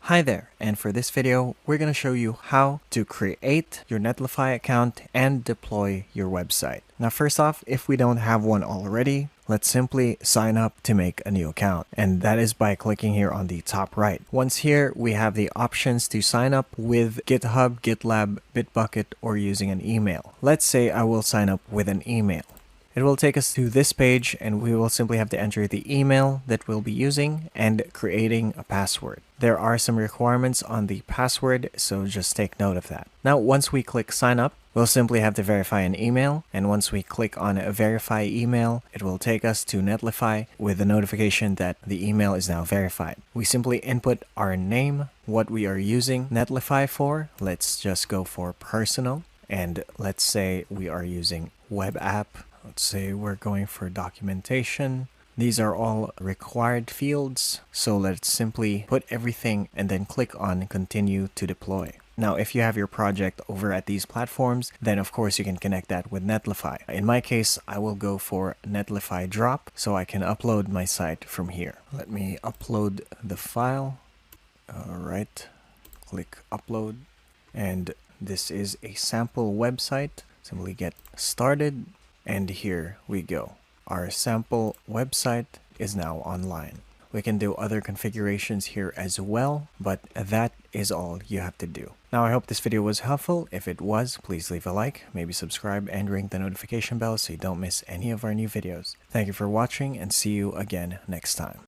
Hi there, and for this video, we're going to show you how to create your Netlify account and deploy your website. Now, first off, if we don't have one already, let's simply sign up to make a new account. And that is by clicking here on the top right. Once here, we have the options to sign up with GitHub, GitLab, Bitbucket, or using an email. Let's say I will sign up with an email. It will take us to this page and we will simply have to enter the email that we'll be using and creating a password. There are some requirements on the password, so just take note of that. Now, once we click sign up, we'll simply have to verify an email. And once we click on verify email, it will take us to Netlify with the notification that the email is now verified. We simply input our name, what we are using Netlify for. Let's just go for personal. And let's say we are using web app. Let's say we're going for documentation. These are all required fields. So let's simply put everything and then click on continue to deploy. Now, if you have your project over at these platforms, then of course you can connect that with Netlify. In my case, I will go for Netlify drop so I can upload my site from here. Let me upload the file. All right, click upload. And this is a sample website. Simply get started. And here we go. Our sample website is now online. We can do other configurations here as well, but that is all you have to do. Now, I hope this video was helpful. If it was, please leave a like, maybe subscribe and ring the notification bell so you don't miss any of our new videos. Thank you for watching and see you again next time.